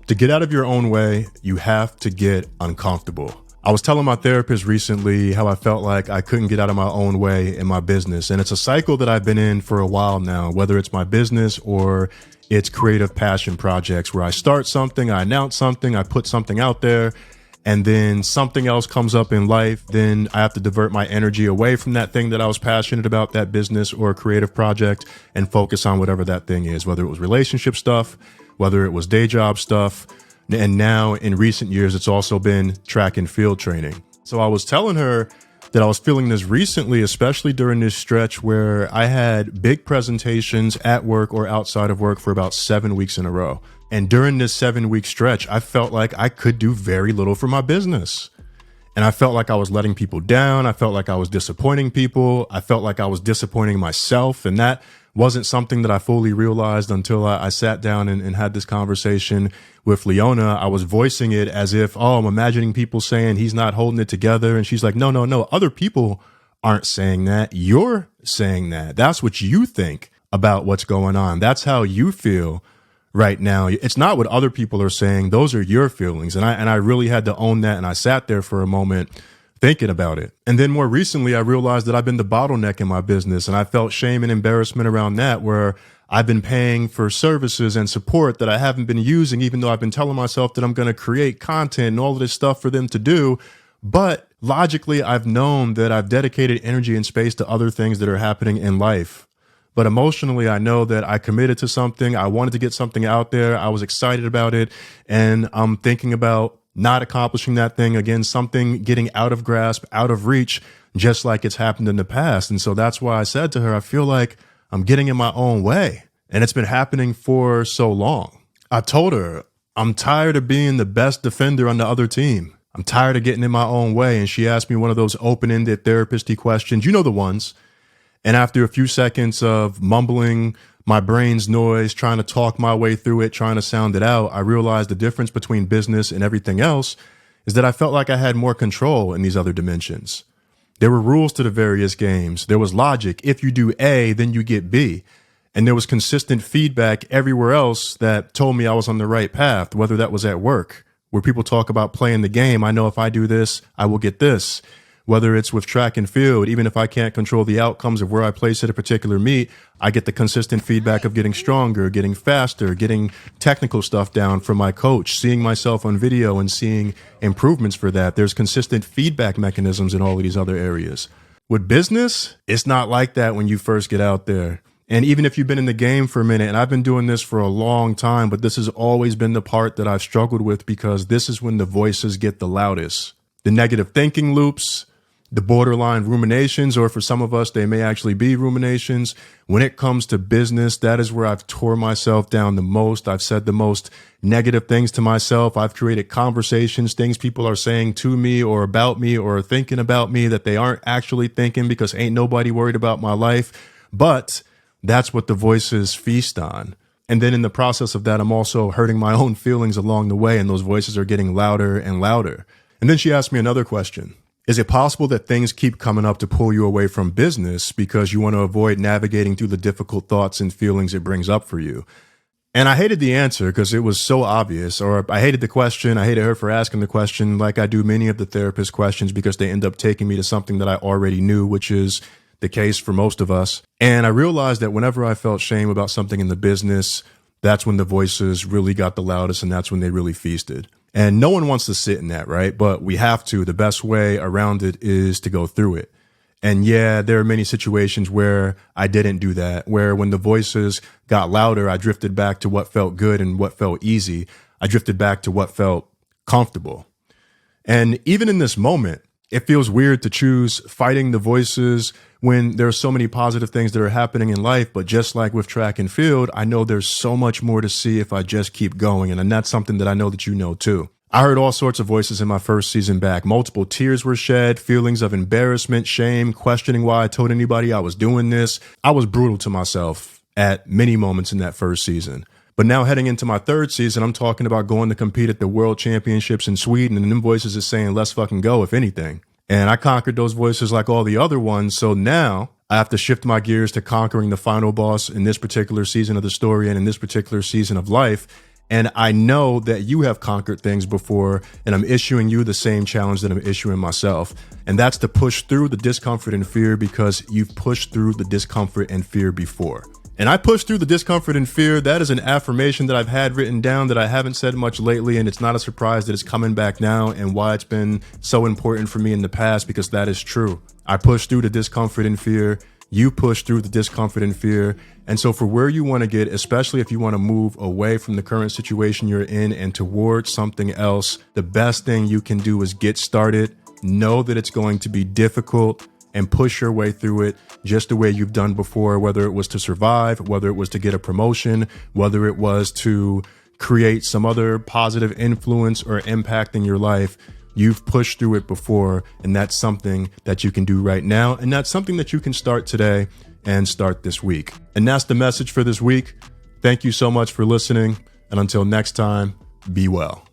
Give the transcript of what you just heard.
To get out of your own way, you have to get uncomfortable. I was telling my therapist recently how I felt like I couldn't get out of my own way in my business. And it's a cycle that I've been in for a while now, whether it's my business or it's creative passion projects where I start something, I announce something, I put something out there, and then something else comes up in life. Then I have to divert my energy away from that thing that I was passionate about, that business or creative project, and focus on whatever that thing is, whether it was relationship stuff, whether it was day job stuff. And now in recent years, it's also been track and field training. So I was telling her that I was feeling this recently, especially during this stretch where I had big presentations at work or outside of work for about 7 weeks in a row. And during this 7-week stretch, I felt like I could do very little for my business. And I felt like I was letting people down. I felt like I was disappointing people. I felt like I was disappointing myself. And that wasn't something that I fully realized until I sat down and had this conversation with Leona. I was voicing it as if, oh, I'm imagining people saying he's not holding it together. And she's like, no. Other people aren't saying that. You're saying that. That's what you think about what's going on. That's how you feel right now. It's not what other people are saying. Those are your feelings. And I really had to own that. And I sat there for a moment thinking about it. And then more recently, I realized that I've been the bottleneck in my business. And I felt shame and embarrassment around that, where I've been paying for services and support that I haven't been using, even though I've been telling myself that I'm going to create content and all of this stuff for them to do. But logically, I've known that I've dedicated energy and space to other things that are happening in life. But emotionally, I know that I committed to something. I wanted to get something out there. I was excited about it. And I'm thinking about not accomplishing that thing again, something getting out of grasp, out of reach, just like it's happened in the past. And so that's why I said to her, I feel like I'm getting in my own way. And it's been happening for so long. I told her, I'm tired of being the best defender on the other team. I'm tired of getting in my own way. And she asked me one of those open-ended therapist-y questions. You know the ones. And after a few seconds of mumbling my brain's noise, trying to talk my way through it, trying to sound it out, I realized the difference between business and everything else is that I felt like I had more control in these other dimensions. There were rules to the various games. There was logic. If you do A, then you get B. And there was consistent feedback everywhere else that told me I was on the right path, whether that was at work, where people talk about playing the game. I know if I do this, I will get this. Whether it's with track and field, even if I can't control the outcomes of where I place at a particular meet, I get the consistent feedback of getting stronger, getting faster, getting technical stuff down from my coach, seeing myself on video and seeing improvements for that. There's consistent feedback mechanisms in all of these other areas. With business, it's not like that when you first get out there. And even if you've been in the game for a minute, and I've been doing this for a long time, but this has always been the part that I've struggled with, because this is when the voices get the loudest. The negative thinking loops, the borderline ruminations, or for some of us, they may actually be ruminations. When it comes to business, that is where I've tore myself down the most. I've said the most negative things to myself. I've created conversations, things people are saying to me or about me or thinking about me that they aren't actually thinking, because ain't nobody worried about my life. But that's what the voices feast on. And then in the process of that, I'm also hurting my own feelings along the way, and those voices are getting louder and louder. And then she asked me another question. Is it possible that things keep coming up to pull you away from business because you want to avoid navigating through the difficult thoughts and feelings it brings up for you? And I hated the answer because it was so obvious, or I hated the question. I hated her for asking the question, like I do many of the therapist questions, because they end up taking me to something that I already knew, which is the case for most of us. And I realized that whenever I felt shame about something in the business, that's when the voices really got the loudest, and that's when they really feasted. And no one wants to sit in that, right? But we have to. The best way around it is to go through it. And yeah, there are many situations where I didn't do that, where when the voices got louder, I drifted back to what felt good and what felt easy. I drifted back to what felt comfortable. And even in this moment, it feels weird to choose fighting the voices when there are so many positive things that are happening in life. But just like with track and field, I know there's so much more to see if I just keep going. And that's something that I know that you know too. I heard all sorts of voices in my first season back. Multiple tears were shed, feelings of embarrassment, shame, questioning why I told anybody I was doing this. I was brutal to myself at many moments in that first season. But now heading into my third season, I'm talking about going to compete at the World Championships in Sweden, and them voices is saying, let's fucking go, if anything. And I conquered those voices like all the other ones. So now I have to shift my gears to conquering the final boss in this particular season of the story and in this particular season of life. And I know that you have conquered things before, and I'm issuing you the same challenge that I'm issuing myself. And that's to push through the discomfort and fear because you've pushed through the discomfort and fear before. And I pushed through the discomfort and fear. That is an affirmation that I've had written down that I haven't said much lately. And it's not a surprise that it's coming back now and why it's been so important for me in the past, because that is true. I pushed through the discomfort and fear. You push through the discomfort and fear. And so for where you want to get, especially if you want to move away from the current situation you're in and towards something else, the best thing you can do is get started. Know that it's going to be difficult and push your way through it just the way you've done before, whether it was to survive, whether it was to get a promotion, whether it was to create some other positive influence or impact in your life. You've pushed through it before, and that's something that you can do right now. And that's something that you can start today and start this week. And that's the message for this week. Thank you so much for listening. And until next time, be well.